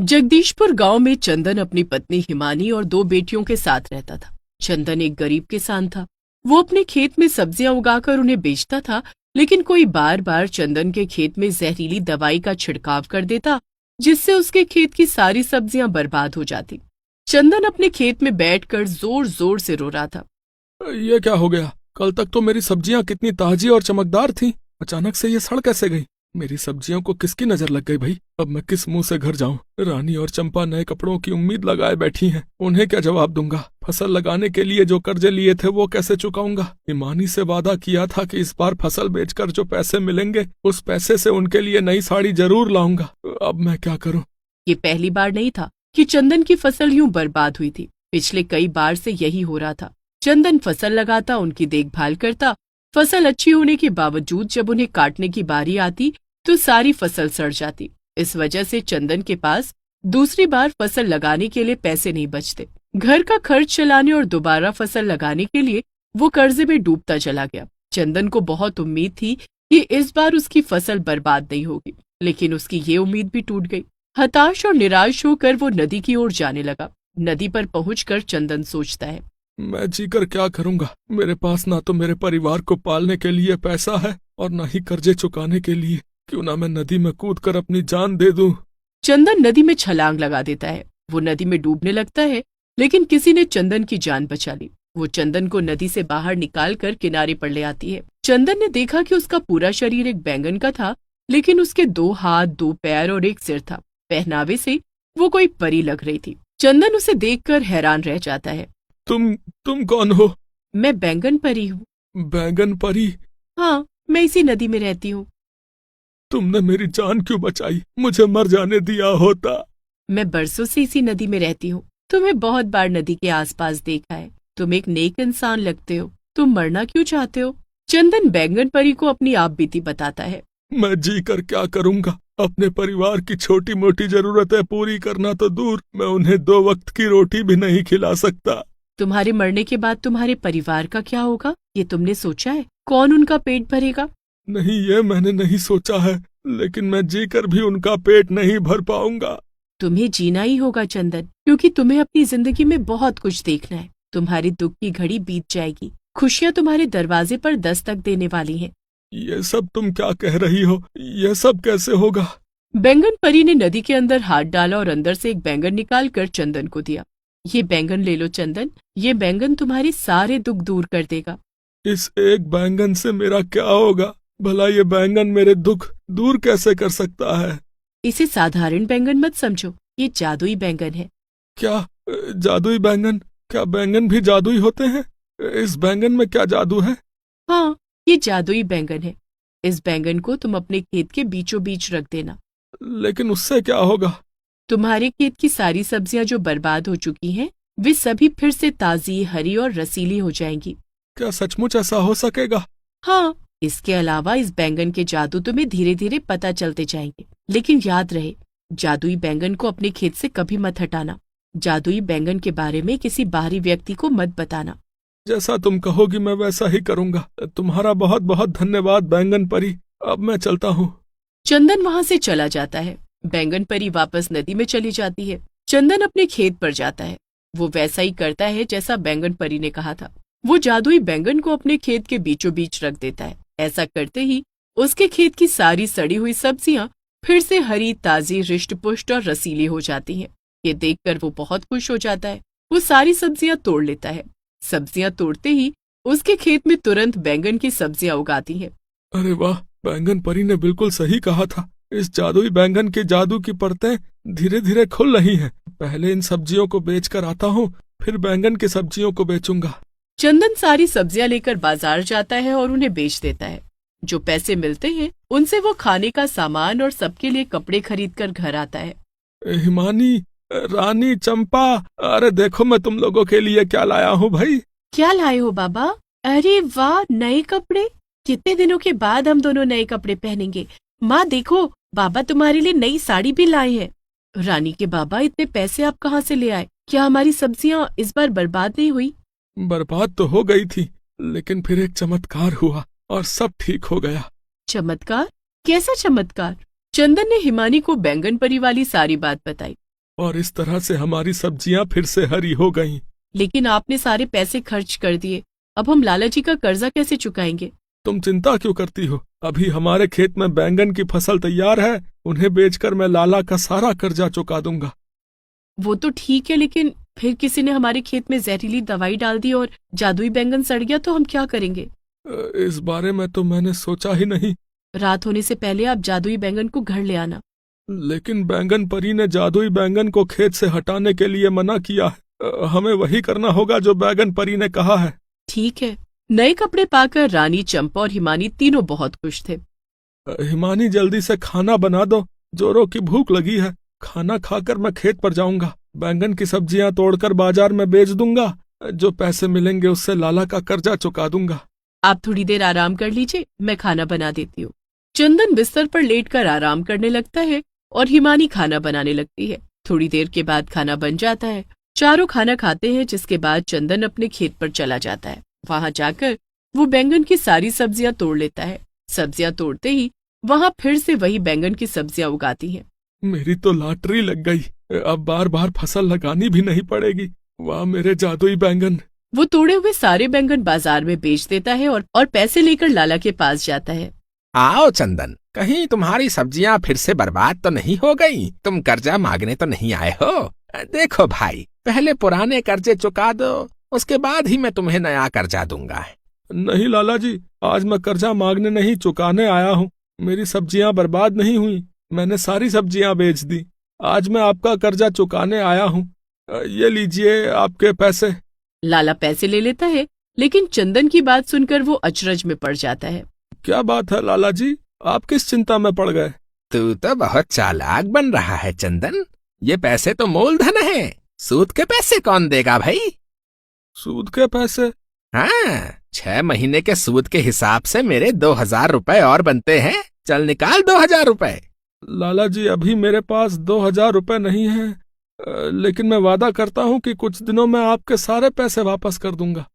जगदीशपुर गांव में चंदन अपनी पत्नी हिमानी और दो बेटियों के साथ रहता था। चंदन एक गरीब किसान था। वो अपने खेत में सब्जियां उगाकर उन्हें बेचता था, लेकिन कोई बार बार चंदन के खेत में जहरीली दवाई का छिड़काव कर देता, जिससे उसके खेत की सारी सब्जियां बर्बाद हो जाती। चंदन अपने खेत में बैठकर जोर जोर से रो रहा था। ये क्या हो गया? कल तक तो मेरी सब्जियां कितनी ताजी और चमकदार थीं। अचानक से ये सड़ कैसे गई? मेरी सब्जियों को किसकी नजर लग गई भाई? अब मैं किस मुंह से घर जाऊं? रानी और चंपा नए कपड़ों की उम्मीद लगाए बैठी हैं। उन्हें क्या जवाब दूंगा? फसल लगाने के लिए जो कर्जे लिए थे वो कैसे चुकाऊंगा? हिमानी से वादा किया था कि इस बार फसल बेचकर जो पैसे मिलेंगे उस पैसे से उनके लिए नई साड़ी जरूर लाऊंगा। अब मैं क्या करूं? ये पहली बार नहीं था कि चंदन की फसल यूं बर्बाद हुई थी। पिछले कई बार से यही हो रहा था। चंदन फसल लगाता, उनकी देखभाल करता। फसल अच्छी होने के बावजूद जब उन्हें काटने की बारी आती तो सारी फसल सड़ जाती। इस वजह से चंदन के पास दूसरी बार फसल लगाने के लिए पैसे नहीं बचते। घर का खर्च चलाने और दोबारा फसल लगाने के लिए वो कर्जे में डूबता चला गया। चंदन को बहुत उम्मीद थी कि इस बार उसकी फसल बर्बाद नहीं होगी, लेकिन उसकी ये उम्मीद भी टूट गई। हताश और निराश होकर वो नदी की ओर जाने लगा। नदी पर पहुंचकर चंदन सोचता है, मैं जीकर क्या करूंगा? मेरे पास ना तो मेरे परिवार को पालने के लिए पैसा है और ना ही कर्जे चुकाने के लिए। क्यों ना मैं नदी में कूदकर अपनी जान दे दूं। चंदन नदी में छलांग लगा देता है। वो नदी में डूबने लगता है, लेकिन किसी ने चंदन की जान बचा ली। वो चंदन को नदी से बाहर निकालकर किनारे पर ले आती है। चंदन ने देखा कि उसका पूरा शरीर एक बैंगन का था, लेकिन उसके 2 हाथ, 2 पैर और 1 सिर था। पहनावे से वो कोई परी लग रही थी। चंदन उसे देखकर हैरान रह जाता है। तुम कौन हो? मैं बैंगन परी हूँ। बैंगन परी? हाँ, मैं इसी नदी में रहती हूँ। तुमने मेरी जान क्यों बचाई? मुझे मर जाने दिया होता। मैं बरसों से इसी नदी में रहती हूँ। तुम्हें बहुत बार नदी के आसपास देखा है। तुम एक नेक इंसान लगते हो। तुम मरना क्यों चाहते हो? चंदन बैंगन परी को अपनी आप बीती बताता है। मैं जीकर क्या करूंगा? अपने परिवार की छोटी मोटी जरूरतें पूरी करना तो दूर, मैं उन्हें 2 वक्त की रोटी भी नहीं खिला सकता। तुम्हारे मरने के बाद तुम्हारे परिवार का क्या होगा, ये तुमने सोचा है? कौन उनका पेट भरेगा? नहीं, ये मैंने नहीं सोचा है, लेकिन मैं जीकर भी उनका पेट नहीं भर पाऊंगा। तुम्हें जीना ही होगा चंदन, क्योंकि तुम्हें अपनी जिंदगी में बहुत कुछ देखना है। तुम्हारी दुख की घड़ी बीत जाएगी। खुशियाँ तुम्हारे दरवाजे पर दस्तक देने वाली हैं। ये सब तुम क्या कह रही हो? ये सब कैसे होगा? बैंगन परी ने नदी के अंदर हाथ डाला और अंदर से एक बैंगन निकालकर चंदन को दिया। ये बैंगन ले लो चंदन, ये बैंगन तुम्हारे सारे दुख दूर कर देगा। इस एक बैंगन से मेरा क्या होगा? भला ये बैंगन मेरे दुख दूर कैसे कर सकता है? इसे साधारण बैंगन मत समझो, ये जादुई बैंगन है। क्या जादुई बैंगन? क्या बैंगन भी जादुई होते हैं? इस बैंगन में क्या जादू है? हाँ, ये जादुई बैंगन है। इस बैंगन को तुम अपने खेत के बीचों बीच रख देना। लेकिन उससे क्या होगा? तुम्हारे खेत की सारी सब्जियां जो बर्बाद हो चुकी हैं, वे सभी फिर से ताजी, हरी और रसीली हो जाएंगी। क्या सचमुच ऐसा हो सकेगा? हाँ, इसके अलावा इस बैंगन के जादू तुम्हें धीरे धीरे पता चलते जाएंगे। लेकिन याद रहे, जादुई बैंगन को अपने खेत से कभी मत हटाना। जादुई बैंगन के बारे में किसी बाहरी व्यक्ति को मत बताना। जैसा तुम कहोगी मैं वैसा ही करूंगा। तुम्हारा बहुत बहुत धन्यवाद बैंगन परी। अब मैं चलता हूँ। चंदन वहाँ से चला जाता है। बैंगन परी वापस नदी में चली जाती है। चंदन अपने खेत पर जाता है। वो वैसा ही करता है जैसा बैंगन परी ने कहा था। वो जादुई बैंगन को अपने खेत के बीचों बीच रख देता है। ऐसा करते ही उसके खेत की सारी सड़ी हुई सब्जियां फिर से हरी, ताजी, हृष्ट-पुष्ट और रसीली हो जाती हैं। ये देखकर वो बहुत खुश हो जाता है। वो सारी सब्जियां तोड़ लेता है। सब्जियां तोड़ते ही उसके खेत में तुरंत बैंगन की सब्जियां उगाती हैं। अरे वाह, बैंगन परी ने बिल्कुल सही कहा था। इस जादुई बैंगन के जादू की परतें धीरे धीरे खुल रही हैं। पहले इन सब्जियों को बेचकर आता हूँ, फिर बैंगन की सब्जियों को बेचूंगा। चंदन सारी सब्जियां लेकर बाजार जाता है और उन्हें बेच देता है। जो पैसे मिलते हैं उनसे वो खाने का सामान और सबके लिए कपड़े खरीद कर घर आता है। हिमानी, रानी, चंपा, अरे देखो मैं तुम लोगों के लिए क्या लाया हूँ भाई। क्या लाए हो बाबा? अरे वाह, नए कपड़े! कितने दिनों के बाद हम दोनों नए कपड़े पहनेंगे। माँ देखो, बाबा तुम्हारे लिए नई साड़ी भी लाए हैं। रानी के बाबा, इतने पैसे आप कहाँ से ले आए? क्या हमारी सब्जियां इस बार बर्बाद नहीं हुई? बर्बाद तो हो गई थी, लेकिन फिर एक चमत्कार हुआ और सब ठीक हो गया। चमत्कार? कैसा चमत्कार? चंदन ने हिमानी को बैंगन परी वाली सारी बात बताई। और इस तरह से हमारी सब्जियां फिर से हरी हो गईं। लेकिन आपने सारे पैसे खर्च कर दिए, अब हम लाला जी का कर्जा कैसे चुकाएंगे? तुम चिंता क्यों करती हो? अभी हमारे खेत में बैंगन की फसल तैयार है, उन्हें बेचकर मैं लाला का सारा कर्जा चुका दूंगा। वो तो ठीक है, लेकिन फिर किसी ने हमारे खेत में जहरीली दवाई डाल दी और जादुई बैंगन सड़ गया तो हम क्या करेंगे? इस बारे में तो मैंने सोचा ही नहीं। रात होने से पहले आप जादुई बैंगन को घर ले आना। लेकिन बैंगन परी ने जादुई बैंगन को खेत से हटाने के लिए मना किया है। हमें वही करना होगा जो बैंगन परी ने कहा है। ठीक है। नए कपड़े पाकर रानी, चंपा और हिमानी तीनों बहुत खुश थे। हिमानी जल्दी से खाना बना दो, जोरों की भूख लगी है। खाना खाकर मैं खेत पर जाऊंगा, बैंगन की सब्जियां तोड़कर बाजार में बेच दूंगा। जो पैसे मिलेंगे उससे लाला का कर्जा चुका दूंगा। आप थोड़ी देर आराम कर लीजिए, मैं खाना बना देती हूँ। चंदन बिस्तर पर लेटकर आराम करने लगता है और हिमानी खाना बनाने लगती है। थोड़ी देर के बाद खाना बन जाता है। चारों खाना खाते हैं, जिसके बाद चंदन अपने खेत पर चला जाता है। वहां जाकर वो बैंगन की सारी सब्जियां तोड़ लेता है। सब्जियां तोड़ते ही वहां फिर से वही बैंगन की सब्जियां उगाती हैं। मेरी तो लॉटरी लग गई, अब बार बार फसल लगानी भी नहीं पड़ेगी। वाह मेरे जादुई बैंगन। वो तोड़े हुए सारे बैंगन बाजार में बेच देता है और पैसे लेकर लाला के पास जाता है। आओ चंदन, कहीं तुम्हारी सब्जियां फिर से बर्बाद तो नहीं हो गई? तुम कर्जा मांगने तो नहीं आए हो? देखो भाई, पहले पुराने कर्जे चुका दो, उसके बाद ही मैं तुम्हें नया कर्जा दूंगा। नहीं लाला जी, आज मैं कर्जा मांगने नहीं चुकाने आया हूँ। मेरी सब्जियां बर्बाद नहीं हुई, मैंने सारी सब्जियां बेच दी। आज मैं आपका कर्जा चुकाने आया हूँ। ये लीजिए आपके पैसे। लाला पैसे ले लेता है, लेकिन चंदन की बात सुनकर वो अचरज में पड़ जाता है। क्या बात है लाला जी, आप किस चिंता में पड़ गए? तू तो बहुत चालाक बन रहा है चंदन। ये पैसे तो मूलधन है, सूद के पैसे कौन देगा भाई? सूद के पैसे? हाँ, 6 महीने के सूद के हिसाब से मेरे 2000 रुपए और बनते हैं। चल निकाल 2000 रुपए। लाला जी, अभी मेरे पास 2000 रुपए नहीं है, लेकिन मैं वादा करता हूँ कि कुछ दिनों में आपके सारे पैसे वापस कर दूंगा।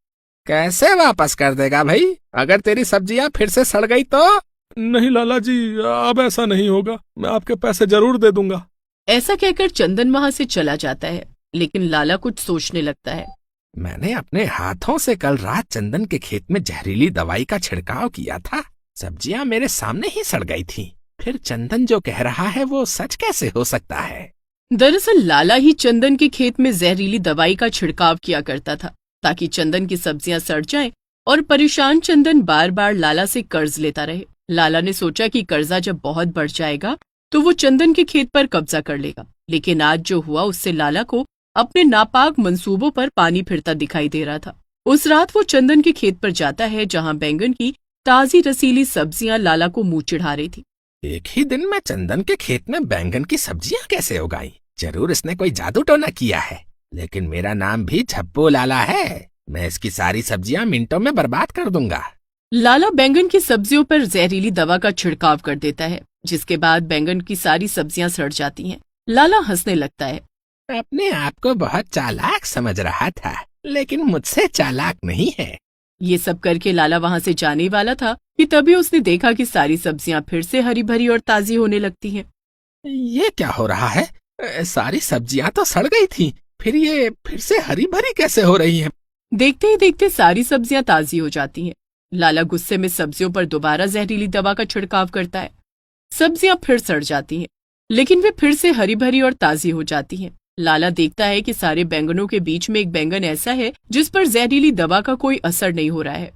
कैसे वापस कर देगा भाई? अगर तेरी सब्जियां फिर से सड़ गई तो? नहीं लाला जी, अब ऐसा नहीं होगा, मैं आपके पैसे जरूर दे दूंगा। ऐसा कहकर चंदन वहां से चला जाता है, लेकिन लाला कुछ सोचने लगता है। मैंने अपने हाथों से कल रात चंदन के खेत में जहरीली दवाई का छिड़काव किया था। सब्जियां मेरे सामने ही सड़ गई थी। फिर चंदन जो कह रहा है वो सच कैसे हो सकता है? दरअसल लाला ही चंदन के खेत में जहरीली दवाई का छिड़काव किया करता था, ताकि चंदन की सब्जियां सड़ जाएं और परेशान चंदन बार बार लाला से कर्ज लेता रहे। लाला ने सोचा कि कर्जा जब बहुत बढ़ जाएगा तो वो चंदन के खेत पर कब्जा कर लेगा, लेकिन आज जो हुआ उससे लाला को अपने नापाक मंसूबों पर पानी फिरता दिखाई दे रहा था। उस रात वो चंदन के खेत पर जाता है, जहाँ बैंगन की ताजी रसीली सब्जियां लाला को मुंह चिढ़ा रही थी। एक ही दिन में चंदन के खेत में बैंगन की सब्जियां कैसे उगाई? जरूर इसने कोई जादू टोना किया है। लेकिन मेरा नाम भी झप्पू लाला है, मैं इसकी सारी सब्जियां मिनटों में बर्बाद कर दूंगा। लाला बैंगन की सब्जियों पर जहरीली दवा का छिड़काव कर देता है, जिसके बाद बैंगन की सारी सब्जियां सड़ जाती हैं। लाला हंसने लगता है। अपने आप को बहुत चालाक समझ रहा था, लेकिन मुझसे चालाक नहीं है। ये सब करके लाला वहां से जाने वाला था कि तभी उसने देखा कि सारी सब्जियां फिर से हरी भरी और ताजी होने लगती हैं। ये क्या हो रहा है? सारी सब्जियां तो सड़ गई थी, फिर ये फिर से हरी भरी कैसे हो रही हैं? देखते ही देखते सारी सब्जियां ताजी हो जाती हैं। लाला गुस्से में सब्जियों पर दोबारा जहरीली दवा का छिड़काव करता है। सब्जियां फिर सड़ जाती हैं, लेकिन वे फिर से हरी भरी और ताजी हो जाती हैं। लाला देखता है कि सारे बैंगनों के बीच में एक बैंगन ऐसा है जिस पर जहरीली दवा का कोई असर नहीं हो रहा है।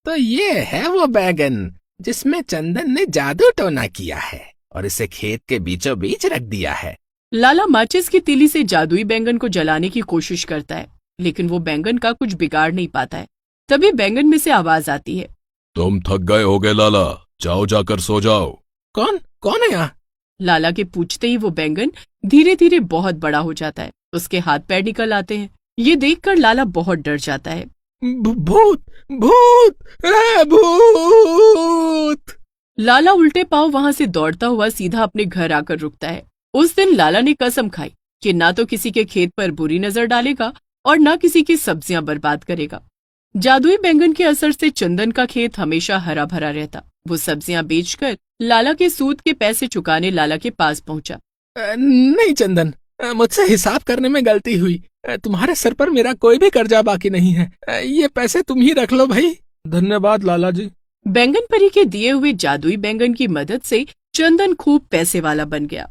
तो ये है वो बैंगन जिसमें चंदन ने जादू टोना किया है और इसे खेत के बीचों बीच रख दिया है। लाला माचिस की तीली से जादुई बैंगन को जलाने की कोशिश करता है, लेकिन वो बैंगन का कुछ बिगाड़ नहीं पाता है। तभी बैंगन में से आवाज आती है। तुम थक गए होगे लाला, जाओ जाकर सो जाओ। कौन कौन है यहाँ? लाला के पूछते ही वो बैंगन धीरे धीरे बहुत बड़ा हो जाता है। उसके हाथ पैर निकल आते हैं। ये देखकर लाला बहुत डर जाता है। भूत भूत भूत! लाला उल्टे पांव वहां से दौड़ता हुआ सीधा अपने घर आकर रुकता है। उस दिन लाला ने कसम खाई कि ना तो किसी के खेत पर बुरी नजर डालेगा और ना किसी की सब्जियां बर्बाद करेगा। जादुई बैंगन के असर से चंदन का खेत हमेशा हरा भरा रहता। वो सब्जियां बेचकर लाला के सूद के पैसे चुकाने लाला के पास पहुंचा। नहीं चंदन, मुझसे हिसाब करने में गलती हुई। तुम्हारे सर पर मेरा कोई भी कर्जा बाकी नहीं है। ये पैसे तुम ही रख लो भाई। धन्यवाद लाला जी। बैंगन परी के दिए हुए जादुई बैंगन की मदद से चंदन खूब पैसे वाला बन गया।